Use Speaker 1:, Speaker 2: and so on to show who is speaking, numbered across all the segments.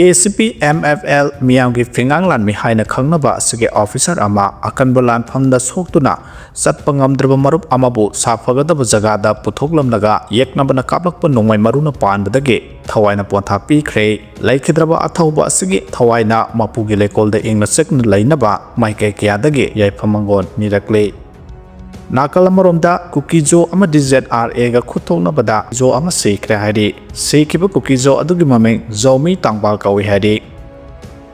Speaker 1: KCP MFL Miyangi Fingang Mi Haina Kangnaba Sige Officer Ama Akanbalan Famda Soktuna Satpangam Dramarup Amabu Safagada Zagada Putoglam Naga Yeknabana Kapak Punumai Maruna Pan Dage Tawaina Pontapi Cray Leikhidre Athouba Sige Tawaina Mapugile called the English second Lainaba Maike Kiadage Yaipamangon Nirakle Nakalamaronda Kukijo ama DZRA ga khutongna bada jo ama sekre hari sekiba Kukijo adugi mameng zomi tangbal kawi hari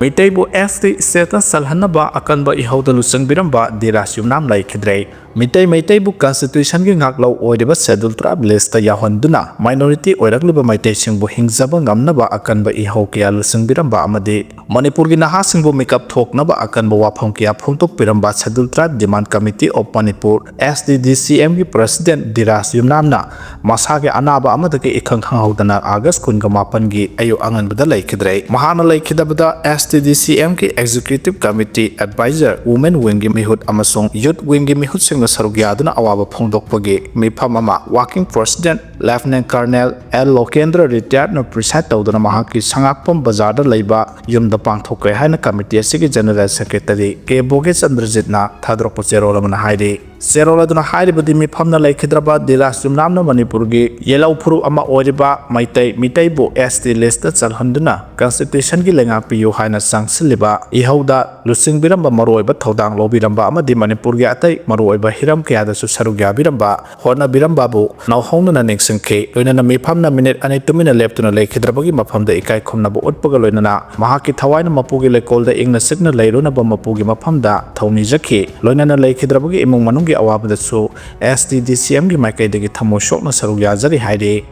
Speaker 1: Mitaibu ST status salhanaba akanba ihauda lusang biramba dirasum nam Leikhidre Mitaibu constitution gi ngaklo oideba schedule tribe list ta yahonduna minority oirakliba maitai singbu hingzaba ngamnaba akanba ihau kya lusang biramba amade Manipur gi naha singbu makeup thoknaba akanba wafam kya phongtok biramba schedule tribe demand committee of Manipur SDDCM gi president dirasum namna masage anaba amada ke ikhang haudana August 18 gi ayu angan bada Leikhidre mahana Leikhidabada SDDCM ki executive committee advisor women wing gi mihut amasong youth wing gi mihut sing Sarugyaduna Awaba Pongdokpagi Mipamama Working President Lieutenant Colonel L. Lokendra retired no preside Taudana Mahaki Sangapom Bazar Labor Yum the Pangtoke Hana Committee Sigi General Secretary K. Boges Andrzitna Thadou Zerolamana Haidi Zerola Duna Haidi Budimi Pamna Leikhidre Dilasum Namna Manipurgi Yellow Puru Ama Oriba Mitaibu ST listed Salhanduna Constitution Gilenga Piu Hana Sang Siliba Ihauda Lusing Biramba Maroi but Todang Lobiramba Ama di Manipurgi Atai Maroi Hiram Kaya su Sarugya Biramba Hona Birambabu now home na Nixon K Luna Mipam na minute and 2 minutes left on a Leikhidre Mapam the Ikai Komnabu Utpagalona Mahaki Tawaina Mapugi le called the English signal Layruna Mapugi Mapamda Tony Zaki Luna Leikhidre Imung Manungi Awab the so SDDCM Mike de Tamo Shok na Sarugya Zari Haide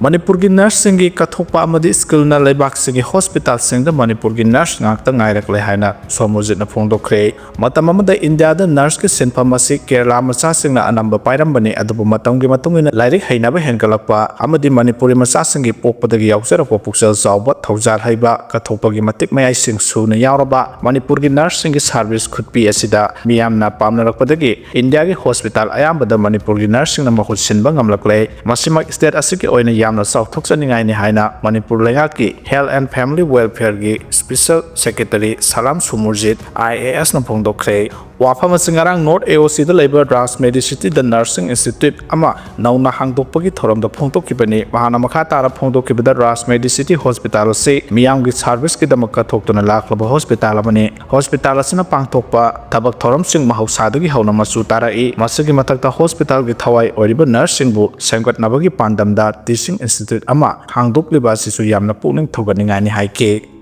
Speaker 1: Manipurgi nursing gi kathokpa amadi skill na leibak singi hospital sing da Manipurgi nurse ngakta ngairak le haina somojit na phongdokre matam amada India da nurse ki sinpha masi Kerala macha sing na anamba pairam bani adubu matam gi matungina lairik haina ba henkalakpa amadi Manipuri macha sing gi pokpadagi yausara ko puksel zawba thaujar haiba kathokpa gi matik mayai sing su na yauraba Manipurgi nurse sing gi service khutpi asida miyam na pamnarakpadagi India gi hospital ayamba da Manipurgi nursing na mahut sinba ngamlakle masima state asiki oina Yamna South Toxaningai ni Haina Manipur Lengaki Health and Family Welfare gi Special Secretary Salam Sumurjit IAS na Pongdokre Wafama Singarang North AOC the Labor Draft Medicity the Nursing Institute Ama Nauna Hangdokpagi Thoram the Pongdokibani Mahana Makatara Pongdokibada Draft Medicity Hospital se Miyamgi Service ki damaka thoktuna laklaba hospital amani hospital asina pangthokpa tabak thoram sing mahausadagi hauna masu tarai masagi matakta hospital gi thawai oriba nursing bu sengkatnabagi pandamda teaching institute ama hangdokliba sisu yamna pukning thoganingai ni haike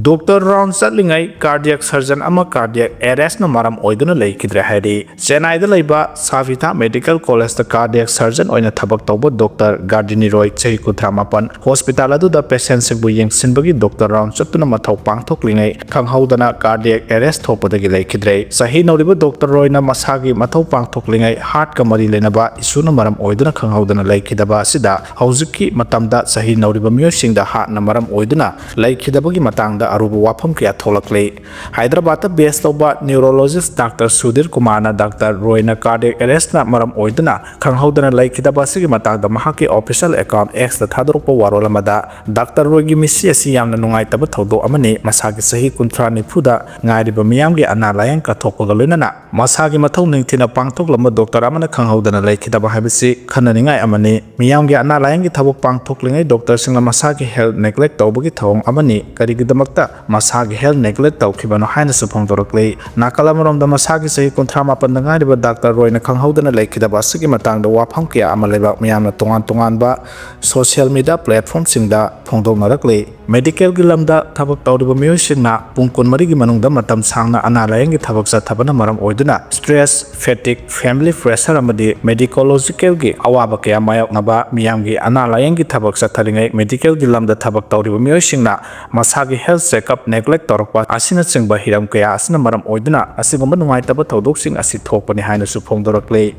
Speaker 1: Doctor round Satlingai cardiac surgeon ama cardiac arrest na maram oiduna Leikhidre Hari Chennai da laiba Savita Medical College the cardiac surgeon oina thabak tawba Dr. Gardini Roy Chehi Kutramapan hospital adu da patient singbu yengsinbagi Dr. round chatuna mathau pangthoklingai khanghaudana cardiac arrest thopadagi Leikhidre sahi noriba Dr. Roy na masagi mathau pangthoklingai heart ka mari lenaba isuna maram oiduna khanghaudana Leikhidaba sida hauziki matamda sahi noriba miyosingda heart na maram oiduna Leikhidabagi matang Aruba Wapam Kia Tholakle Hyderabad based over neurologist Dr. Sudhir Kumarna Dr. Royna cardiac arrest na maram oidana Khanghaudana Leikhidaba sigi matangda mahaki official account X the Thadou Warolamada Dr. Roygi misi asi yamna nungaitaba thaudo amani masagi sahi kunthra nifuda ngairiba miyamgi ana layang kathokpaga loinana masagi mathau ningthina pangthoklamba Dr. amana Khanghaudana Leikhidaba habisi khananingai amani miyamgi ana layangi thabok pangthoklingai Dr. singla masagi health neglect tawbagi thawong amani karigidamak Masagi health neglect tawkhibano haina supong dorokle Nakalamarom da masagi sahi kontrama pandangariba Dr. Royna Khanghaudana Leikhidaba sigi matangda wafam kya amaleba miyamna tongan ba social media platform singda phongdoknarakle medical gilamda thabak tawriba miyosingna pungkon marigi manungda matam sangna analayang gi thabak sathabana maram oiduna stress fatigue family pressure amadi medicological gi awaba kya mayoknaba miyamgi analayang gi thabak satharingai medical gilamda thabak tawriba miyosingna masagi health checkup neglect torokpa asina chingba hiram kaya asina maram oiduna asigomba nungaitaba tawdoksing asi thokpani haina su phongdorakle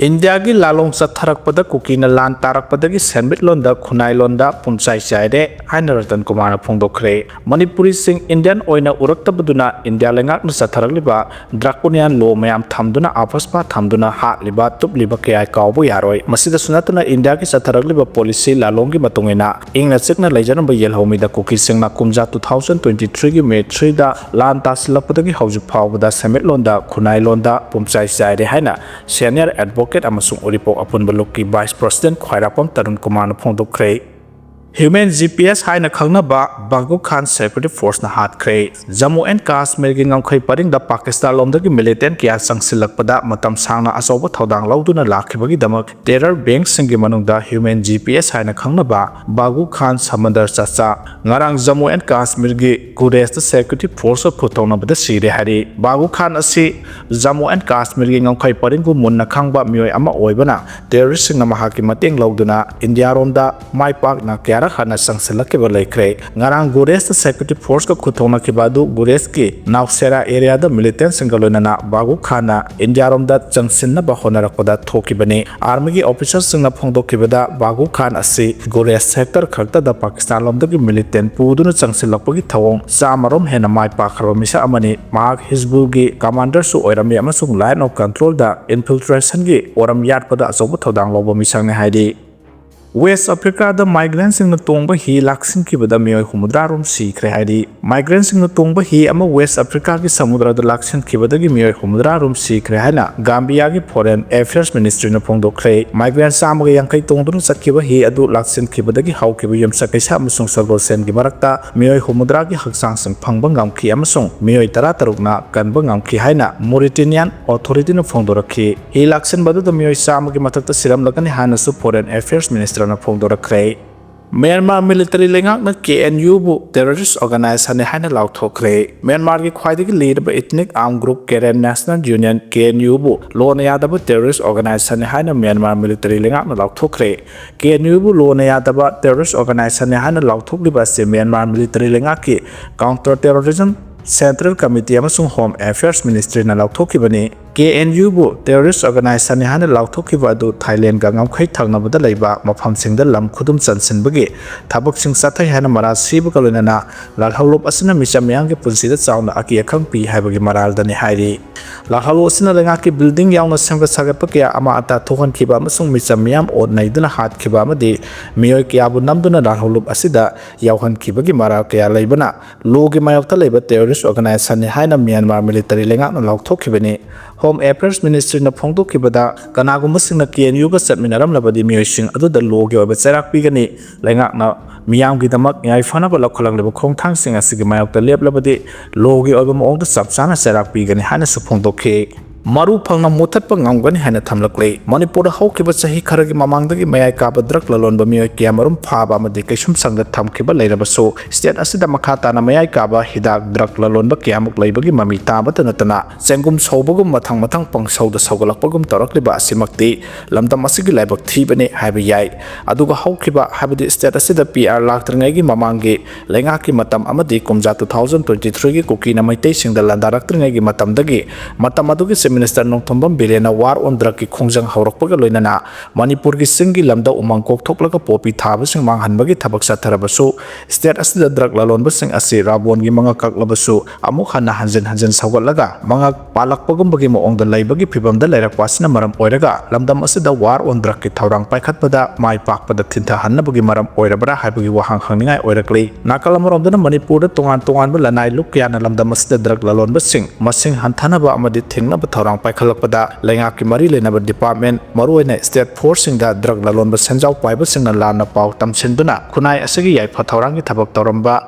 Speaker 1: India gi lalong satharakpada kukina lan tarakpadagi senmitlonda khunailonda pumchai chaire haina Ratan Kumar phongdokhre Manipuri sing Indian oina uraktabaduna India lengak na satharakliba draconian law mayam thamduna apaspa thamduna hatliba tupliba kaya kaubu yaroi masida sunatuna India gi satharakliba policy lalong gi matungena ingna chekna leijanamba yelhomida kuki singna kumja 2023 gi May 3 da lan tasilappadagi hauju phawbada senmitlonda khunailonda pumchai chaire haina senior advocate amasung uripok apun balukki vice president khwairapam Tarun Kumar na phongdokhre Human GPS haina khangnaba Bagu Khan Security Force na hatkhiba Jammu and Kashmir gi ngamkhai paring da Pakistan lomdagi militant kya sangsilakpada matam sangna asoba thodang lauduna lakhibagi damak terror bank singi manungda Human GPS haina khangnaba Bagu Khan Samandar chacha ngarang Jammu and Kashmir gi Gurest Security Force phutona bada sire hari Bagu Khan asi Jammu and Kashmir gi ngamkhai paring gu munna khangba mioi ama oibana terrorist singna mahaki mateng lauduna India romda maipak na kya Hana sangsilakkiba Leikhidre ngarang Gurest Security Force ka khuthona kibadu Gurest ki Navsera area da militant singaloinana Bagu Khana India romda changsinna ba honarakpada thokibani army gi officers singna phongdokibada Bagu Khan asi Gurest sector khakta da Pakistan lomda gi militant puduna changsilakpagi thawong samarom hena mai pakharo misa amani mak Hizbul gi commander su oirami amasung line of control da infiltration gi oram yatpada asobu thodang lobo misang ne haidi West Africa da migrants in the tongba hi laksin kibada mioi humudra rom sikre haidi migrants in the tongba hi ama West Africa ki samudra da laksin kibada gi mioi humudra rom sikre haina Gambia gi Foreign Affairs Ministry na phongdokhre migrants samga yangkai tongdun sakkiba hi adu laksin kibada gi haukiba yamsakai sa amasung Sargol Sen gi marakta mioi humudra gi haksang sing phangba ngamkhi amasung mioi tara tarukna kanba ngamkhi haina Mauritanian authority na phongdorakhi hi laksin badu da mioi samga gi mathakta siram lagani hana su Foreign Affairs Minister na phongdorakre Myanmar military lengak na KNU bu terrorist organization ne haina laokhre Myanmar gi khwaidagi leader ethnic armed group Karen National Union KNU bu lona yadaba terrorist organization ne haina Myanmar military lengak na laokhre KNU bu lona yadaba terrorist organization ne haina laokhliba se Myanmar military lengak ki counter terrorism Central Committee amasung Home Affairs Ministry na laokhibani KNU bu terrorist organization ne hana laokhibwa adu Thailand ga ngamkhai thangnabada leiba mafam singda lam khudum chansinbagi thabak sing sathai hana mara sibu kalonana lalhaulop asina misamyang ge punsida chauna aki akhang pi haibagi maral dani hairi lalhalo asina lenga ki building yauna semga sagapa kya ama ata thokan khiba amasung misamyam od naiduna hat khiba amadi miyoi kya bu namduna lalhaulop asida yauhan khibagi maral kya leibana logi mayokta leiba terrorist organization ne haina Myanmar military lenga na laokhibani Home Affairs Ministry na phongdokibada kanagumba singna KNU ga chatminaram labadi mioi sing adu da logi oba cherak pigani lengak na miyam gi damak ngai fana ba lokholang leba khongthang sing asigi mayokta lep labadi logi oba mo ongda sapchana cherak pigani hana su phongdokhe Maru phangna muthatpa ngamgani hana thamlakle Manipur haukiba chahi kharagi mamangdagi mayai kaba drak lalonba mioi kyamarum phaba amadi kaisum sangda thamkiba leirabasu state asida makhata na mayai kaba hidak drak lalonba kyamuk leibagi mami tabata natana chengum sobagum mathang pangsauda saugalakpagum torakliba asimakti lamdam asigi laibak thibani haiba yai aduga haukiba habadi state asida PR laktrangai gi mamangi lenga ki matam amadi kumja 2023 gi kuki na maitai singda landaraktrngai gi matamdagi matam adugi Minister Nongthombam Bilena war on drug ki khongjang haurakpaga loinana Manipur gi singi lamda umang kok thoklaga popi thaba sing manghanbagi thabak satharabasu state asida drug lalon basing asi rabon gi manga kaklabasu amuk hana hanjen sawgalaga manga palakpagum bagi moong da laibagi phibam da lairakpasina maram oiraga lamdam asida war on drug ki thaurang paikhatpada mai pakpada thintha hannabagi maram oirabara haibagi wahang khangningai oirakli nakalamrom dana Manipur da tongan ba lanai lukyana lamdam asida drug lalon basing masing hanthana ba amadi thingna Thorang paikhalakpada lengak ki mari lenaba department maruina state force singda drug lalonba senjau paiba singna lana pau tamsinduna khunai asagi yai phathorang ki thabak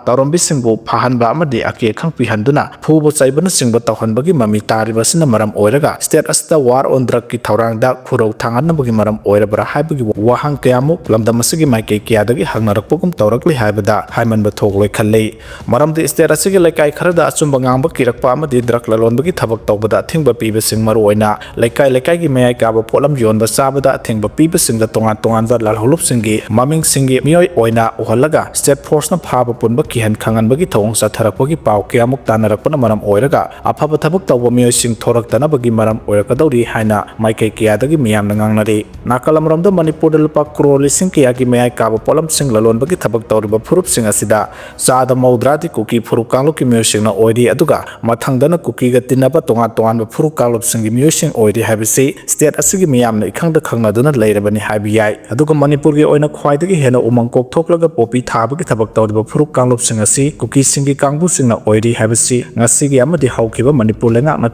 Speaker 1: torombi singbu phahanba amadi ake khang pihanduna phubo chaibana singba tawhanbagi mami tariba sina maram oiraga state asta war on drug ki thorang da khurau thanganabagi maram oirabara haibagi wahang kyamu lamdam asagi maike kyadagi hangnarakpogum tawrakli haibada haimanba thogloi khallei maramdi state asagi lekai kharada achumba ngamba kirakpa amadi drug lalonbagi thabak tawbada thingba pibe ꯄꯤꯕꯁꯤꯡ ꯃꯔꯨꯑꯣꯏꯅ ꯂꯩꯀꯥꯏꯒꯤ ꯃꯌꯥꯏ ꯀꯥꯕ ꯄꯣꯠꯂꯝ ꯌꯣꯟꯕ ꯆꯥꯕꯗ ꯑꯊꯤꯡꯕ ꯄꯤꯕꯁꯤꯡꯗ ꯇꯣꯉꯥꯟꯕ ꯂꯥꯜꯍꯧꯂꯨꯞꯁꯤꯡꯒꯤ ꯃꯃꯤꯡꯁꯤꯡꯒꯤ ꯃꯤꯑꯣꯏ ꯑꯣꯏꯅ ꯎꯍꯜꯂꯒ ꯁ꯭ꯇꯦꯠ ꯐꯣꯔꯁꯅ ꯐꯥꯕ ꯄꯨꯟꯕ ꯀꯤꯍꯟ ꯈꯪꯍꯟꯕꯒꯤ ꯊꯧꯑꯣꯡ ꯆꯠꯊꯔꯛꯄꯒꯤ ꯄꯥꯎ ꯀꯌꯥꯃꯨꯛ ꯇꯥꯟꯅꯔꯛꯄꯅ ꯃꯔꯝ ꯑꯣꯏꯔꯒ ꯑꯐꯕ ꯊꯕꯛ ꯇꯧꯕ ꯃꯤꯑꯣꯏꯁꯤꯡ ꯊꯣꯔꯛꯇꯅꯕꯒꯤ ꯃꯔꯝ ꯑꯣꯏꯔꯛꯀꯗꯧꯔꯤ ꯍꯥꯏꯅ ꯃꯥꯏꯀꯩ ꯀꯌꯥꯗꯒꯤ ꯃꯤꯌꯥꯝꯅ ꯉꯥꯡꯅꯔꯤ꯫ ꯅꯥꯀꯜ ꯑꯃꯔꯣꯝꯗ ꯃꯅꯤꯄꯨꯔꯗ ꯂꯨꯄꯥ ꯀ꯭ꯔꯣꯔ ꯂꯤꯁꯤꯡ ꯀꯌꯥꯒꯤ ꯃꯌꯥꯏ ꯀꯥꯕ ꯄꯣꯠꯂꯝꯁꯤꯡ ꯂꯂꯣꯟꯕꯒꯤ ꯊꯕꯛ ꯇꯧꯔꯤꯕ ꯐꯨꯔꯨꯞꯁꯤꯡ ꯑꯁꯤꯗ ꯆꯥꯗ 30ꯗꯤ ꯀꯨꯀꯤ ꯐꯨꯔꯨꯞ ꯀꯥꯡꯂꯨꯞꯀꯤ ꯃꯤꯑꯣꯏꯁꯤꯡꯅ ꯑꯣꯏꯔꯤ ꯑꯗꯨꯒ ꯃꯊꯪꯗꯅ ꯀꯨꯀꯤꯒ ꯇꯤꯟꯅꯕ ꯇꯣꯉꯥꯟꯕ ꯐꯨꯔꯨꯞ ꯀꯥꯡꯂꯨꯞꯁꯤꯡꯒꯤ ꯃꯤꯑꯣꯏꯁꯤꯡ ꯑꯣꯏꯔꯤ ꯍꯥꯏꯕꯁꯤ ꯁ꯭ꯇꯦꯠ ꯑꯁꯤꯒꯤ ꯃꯤꯌꯥꯝꯅ ꯏꯈꯪꯗ ꯈꯪꯅꯗꯨꯅ ꯂꯩꯔꯕꯅꯤ ꯍꯥꯏꯕ ꯌꯥꯏ꯫ ꯑꯗꯨꯒ ꯃꯅꯤꯄꯨꯔꯒꯤ ꯑꯣꯏꯅ ꯈ꯭ꯋꯥꯏꯗꯒꯤ ꯍꯦꯟꯅ ꯎꯃꯪ ꯀꯣꯛꯊꯣꯛꯂꯒ ꯄꯣꯄꯤ ꯊꯥꯕꯒꯤ ꯊꯕꯛ ꯇꯧꯔꯤꯕ ꯐꯨꯔꯨꯞ ꯀꯥꯡꯂꯨꯞꯁꯤꯡ ꯑꯁꯤ ꯀꯨꯀꯤꯁꯤꯡꯒꯤ ꯀꯥꯡꯕꯨꯁꯤꯡꯅ ꯑꯣꯏꯔꯤ ꯍꯥꯏꯕꯁꯤ ꯉꯁꯤꯒꯤ ꯑꯃꯗꯤ ꯍꯧꯈꯤꯕ ꯃꯅꯤꯄꯨꯔ ꯂꯩꯉꯥꯛꯅ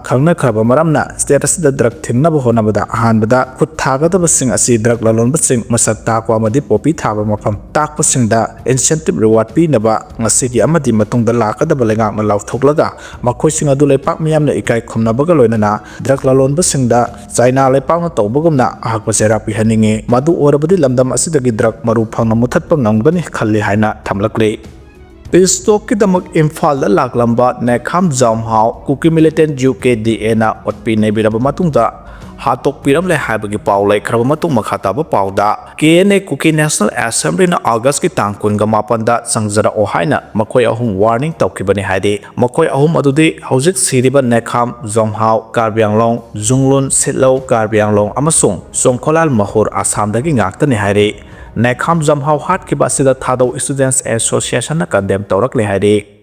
Speaker 1: ꯈꯪꯅꯈ꯭ꯔꯕ ꯃꯔꯝꯅ ꯁ꯭ꯇꯦꯠ ꯑꯁꯤꯗ ꯗ꯭ꯔꯒ ꯊꯤꯡꯅꯕ ꯍꯣꯠꯅꯕꯗ ꯑꯍꯥꯟꯕꯗ ꯈꯨꯠ ꯊꯥꯒꯗꯕꯁꯤꯡ ꯑꯁꯤ ꯗ꯭ꯔꯒ ꯂꯂꯣꯟꯕꯁꯤꯡ ꯃꯁꯛ ꯇꯥꯛꯄ ꯑꯃꯗꯤ ꯄꯣꯄꯤ ꯊꯥꯕ ꯃꯐꯝ ꯇꯥꯛꯄꯁꯤꯡꯗ ꯏꯟꯁꯦꯟꯇꯤꯚ ꯔꯤꯋꯥꯔꯗ ꯄꯤꯅꯕ ꯉꯁꯤꯒꯤ ꯑꯃꯗꯤ ꯃꯇꯨꯡꯗ ꯂꯥꯛꯀꯗꯕ ꯂꯩꯉꯥꯛꯅ ꯂꯥꯎꯊꯣꯛꯂꯒ ꯃꯈꯣꯏꯁꯤꯡ ꯑꯗꯨ ꯂꯩꯄꯥꯛ ꯃꯤꯌꯥꯝꯅ ꯏꯀꯥꯏ ꯈꯨꯝꯅꯕꯒ ꯂꯣꯏꯅꯅ ꯗ꯭ꯔꯒ ꯂꯂꯣꯟꯕꯁꯤꯡꯗ ꯆꯥꯏꯅꯥ ꯂꯩꯄꯥꯛꯅ ꯇꯧꯕꯒꯨꯝꯅ ꯑꯍꯛꯄ ꯆꯩꯔꯥꯛ ꯄꯤꯍꯟꯅꯤꯡꯉꯤ꯫ ꯃꯗꯨ ꯑꯣꯏꯔꯕꯗꯤ ꯂꯝꯗꯝ ꯑꯁꯤꯗꯒꯤ ꯗ꯭ꯔꯒ ꯃꯔꯨ ꯐꯪꯅ ꯃꯨꯊꯠꯄ ꯉꯝꯒꯅꯤ ꯈꯜꯂꯤ ꯍꯥꯏꯅ ꯊꯝꯂꯛꯂꯤ꯫ ꯄꯤꯁ ꯇꯣꯛꯀꯤꯗꯃꯛ ꯏꯝꯐꯥꯜꯗ ꯂꯥꯛꯂꯝꯕ ꯅꯦꯈꯥꯝ ꯖꯥꯝꯍꯥꯎ ꯀꯨꯀꯤ ꯃꯤꯂꯤꯇꯦꯟ UKDAꯅ ꯑꯣꯠꯄꯤ ꯅꯩꯕꯤꯔꯕ ꯃꯇꯨꯡꯗ ꯍꯥꯠꯇꯣꯛꯄꯤꯔꯝꯂꯦ ꯍꯥꯏꯕꯒꯤ ꯄꯥꯎ ꯂꯩꯈ꯭ꯔꯕ ꯃꯇꯨꯡ ꯃꯈꯥ ꯇꯥꯕ ꯄꯥꯎꯗ KNU ꯀꯨꯀꯤ ꯅꯦꯁꯅꯦꯜ ꯑꯦꯁꯦꯝꯕ꯭ꯂꯤꯅ ꯑꯥꯒꯁꯠꯀꯤ ꯇꯥꯡ 19ꯗ ꯆꯪꯖꯔꯛꯑꯣ ꯍꯥꯏꯅ ꯃꯈꯣꯏ ꯑꯍꯨꯝ ꯋꯥꯔꯅꯤꯡ ꯇꯧꯈꯤꯕꯅꯤ ꯍꯥꯏꯔꯤ꯫ ꯃꯈꯣꯏ ꯑꯍꯨꯝ ꯑꯗꯨꯗꯤ ꯍꯧꯖꯤꯛ ꯁꯤꯔꯤꯕ ꯅꯦꯈꯥꯝ ꯖꯣꯝꯍꯥꯎ ꯀꯥꯔꯕꯤ ꯑꯪꯂꯣꯡ, ꯖꯨꯡꯂꯨꯟ ꯁꯤꯠꯂꯧ ꯀꯥꯔꯕꯤ ꯑꯪꯂꯣꯡ ꯑꯃꯁꯨꯡ ꯆꯣꯡꯈꯣꯂꯥꯜ ꯃꯍꯨꯔ ꯑꯁꯥꯝꯗꯒꯤ ꯉꯥꯛꯇꯅꯤ ꯍꯥꯏꯔꯤ꯫ ꯅꯦꯈꯥꯝ ꯖꯝꯍꯥꯎ ꯍꯥꯠꯈꯤꯕ ꯑꯁꯤꯗ ꯊꯥꯗꯧ ꯁ꯭ꯇꯨꯗꯦꯟꯠꯁ ꯑꯦꯁꯣꯁꯤꯌꯦꯁꯟꯅ ꯀꯟꯗꯦꯝ ꯇꯧꯔꯛꯂꯦ ꯍꯥꯏꯔꯤ꯫